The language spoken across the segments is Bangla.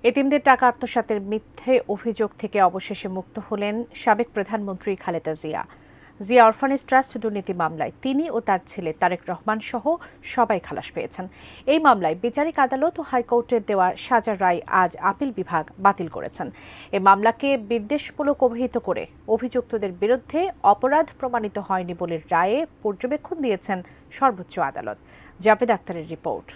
এতিমদের টাকা আত্মসাতের মিথ্যে অভিযোগ থেকে অবশেষে মুক্ত হলেন সাবেক প্রধানমন্ত্রী খালেদা জিয়া। জিয়া অরফানেজ ট্রাস্ট দুর্নীতি মামলায় তিনি ও তার ছেলে তারেক রহমান সহ সবাই খালাস পেয়েছেন। এই মামলায় বিচারিক আদালত ও হাইকোর্টের দেওয়া সাজার রায় আজ আপিল বিভাগ বাতিল করেছেন। এ মামলাকে বিদ্বেষমূলক অভিহিত করে অভিযুক্তদের বিরুদ্ধে অপরাধ প্রমাণিত হয়নি বলে রায়ে পর্যবেক্ষণ দিয়েছেন সর্বোচ্চ আদালত। জাভেদ আক্তারের রিপোর্ট।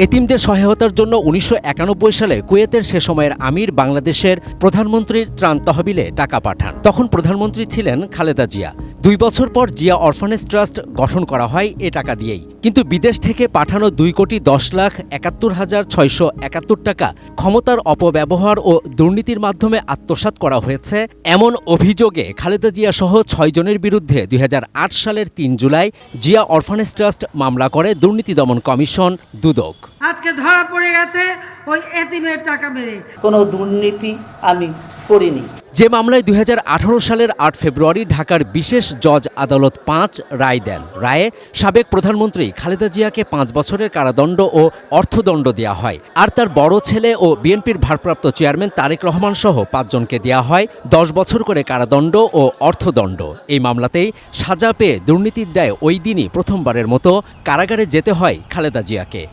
এতিমদের সহায়তার জন্য ১৯৯১ সালে কুয়েতের সে সময়ের আমির বাংলাদেশের প্রধানমন্ত্রীর ত্রাণ তহবিলে টাকা পাঠান। তখন প্রধানমন্ত্রী ছিলেন খালেদা জিয়া। ২ বছর পর জিয়া অরফানেজ ট্রাস্ট গঠন করা হয় এ টাকা দিয়েই। কিন্তু বিদেশ থেকে পাঠানো ২,১০,৭১,৬৭১ টাকা ক্ষমতার অপব্যবহার ও দুর্নীতির মাধ্যমে আত্মসাৎ করা হয়েছে এমন অভিযোগে খালেদা জিয়া সহ ৬ জনের বিরুদ্ধে ২০০৮ সালের ৩ জুলাই জিয়া অরফানেজ ট্রাস্ট মামলা করে দুর্নীতি দমন কমিশন দুদক। আজকে ধরা পড়ে গেছে ওই এতিমের টাকা মেরে। কোনো দুর্নীতি আমি করিনি। যে মামলায় ২০১৮ সালের ৮ ফেব্রুয়ারি ঢাকার বিশেষ জজ আদালত ৫ রায় দেন। রায়ে সাবেক প্রধানমন্ত্রী খালেদা জিয়াকে ৫ বছরের কারাদণ্ড ও অর্থদণ্ড দেওয়া হয়। আর তার বড় ছেলে ও বিএনপির ভারপ্রাপ্ত চেয়ারম্যান তারেক রহমান সহ ৫ জনকে দেওয়া হয় ১০ বছর করে কারাদণ্ড ও অর্থদণ্ড। এই মামলাতেই সাজা পেয়ে দুর্নীতির দায়ে ওই দিনই প্রথমবারের মতো কারাগারে যেতে হয় খালেদা জিয়াকে।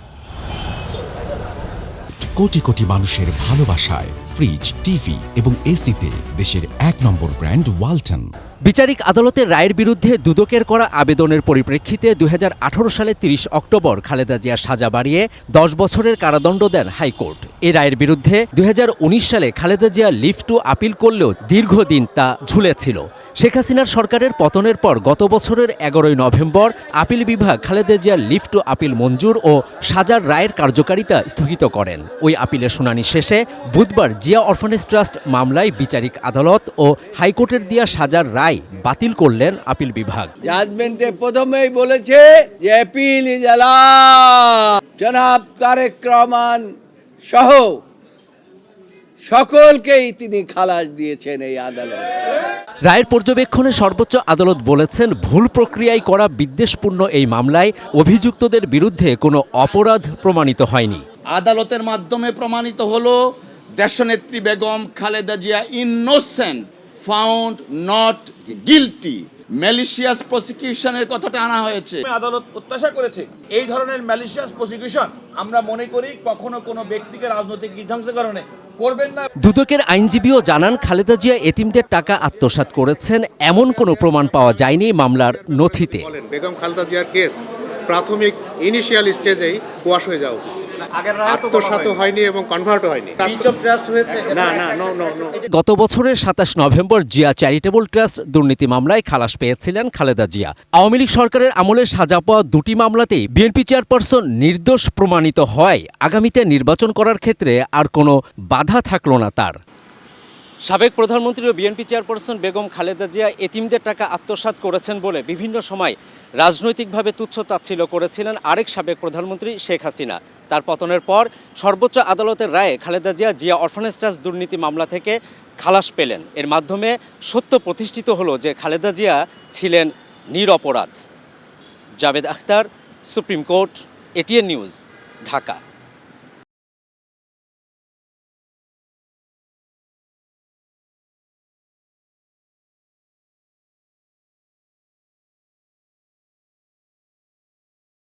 কোটি কোটি মানুষের ভালোবাসায় ফ্রিজ, টিভি এবং এসিতে দেশের ১ নম্বর ব্র্যান্ড ওয়ালটন। বিচারিক আদালতের রায়ের বিরুদ্ধে দুদকের করা আবেদনের পরিপ্রেক্ষিতে ২০১৮ সালে ৩০ অক্টোবর খালেদা জিয়ার সাজা বাড়িয়ে ১০ বছরের কারাদণ্ড দেন হাইকোর্ট। এ রায়ের বিরুদ্ধে ২০১৯ সালে Khaleda Zia leave to appeal করলেও দীর্ঘদিন তা ঝুলেছিল। শেখ হাসিনার সরকারের পতনের পর গত বছরের ১১ নভেম্বর আপিল বিভাগ খালেদা জিয়ার লিভ টু আপিল মঞ্জুর ও সাজার রায়ের কার্যকারিতা স্থগিত করেন। ওই আপিলের শুনানি শেষে বুধবার জিয়া অরফানেজ ট্রাস্ট মামলায় বিচারিক আদালত ও হাইকোর্টের দেয়া সাজার রায় বাতিল করলেন আপিল বিভাগ। জাজমেন্টে প্রথমেই বলেছে যে আপিল ইজ অ্যালাউড। জনাব তারেক রহমান সহ সকলকেই তিনি খালাস দিয়েছেন এই আদালত। রায়ের পর্যবেক্ষণে সর্বোচ্চ আদালত বলেছেন, ভুল প্রক্রিয়ায় করা বিদ্বেষপূর্ণ এই মামলায় অভিযুক্তদের বিরুদ্ধে কোনো অপরাধ প্রমাণিত হয়নি। আদালতের মাধ্যমে প্রমাণিত হলো দেশনেত্রী Begum Khaleda Zia innocent, found not guilty. Malicious প্রসিকিউশনের কথাটা আনা হয়েছে। আদালত প্রত্যাশা করেছে এই ধরনের ম্যালিশিয়াস প্রসিকিউশন আমরা মনে করি কখনো কোনো ব্যক্তিকে রাজনৈতিক বিধ্বংসীকরণে করবেন না। দুদকের আইনজীবীও জানান, খালেদা জিয়া এতিমদের টাকা আত্মসাৎ করেছেন এমন কোনো প্রমাণ পাওয়া যায়নি মামলার নথিতে। বেগম খালেদা জিয়ার কেস প্রাথমিক ইনিশিয়াল স্টেজেই কোয়াশ হয়ে যাওয়া উচিত। আত্মসাৎ হয়নি এবং কনভার্ট হয়নি। গত বছরের ২৭ নভেম্বর জিয়া চ্যারিটেবল ট্রাস্ট দুর্নীতি মামলায় খালাস পেয়েছিলেন খালেদা জিয়া। আওয়ামী লীগ সরকারের আমলে সাজা পাওয়া দুটি মামলাতেই বিএনপি চেয়ারপারসন নির্দোষ প্রমাণিত হয় আগামীতে নির্বাচন করার ক্ষেত্রে আর কোনো বাধা থাকলো না তার। সাবেক প্রধানমন্ত্রী ও বিএনপি চেয়ারপারসন বেগম খালেদা জিয়া এতিমদের টাকা আত্মসাৎ করেছেন বলে বিভিন্ন সময় রাজনৈতিকভাবে তুচ্ছ-তাচ্ছিল্য করেছিলেন আরেক সাবেক প্রধানমন্ত্রী শেখ হাসিনা। তার পতনের পর সর্বোচ্চ আদালতের রায়ে খালেদা জিয়া অরফানেজ ট্রাস্ট দুর্নীতি মামলা থেকে খালাস পেলেন। এর মাধ্যমে সত্য প্রতিষ্ঠিত হলো যে খালেদা জিয়া ছিলেন নিরপরাধ। Javed Akhtar, supreme court, ATN news, Dhaka.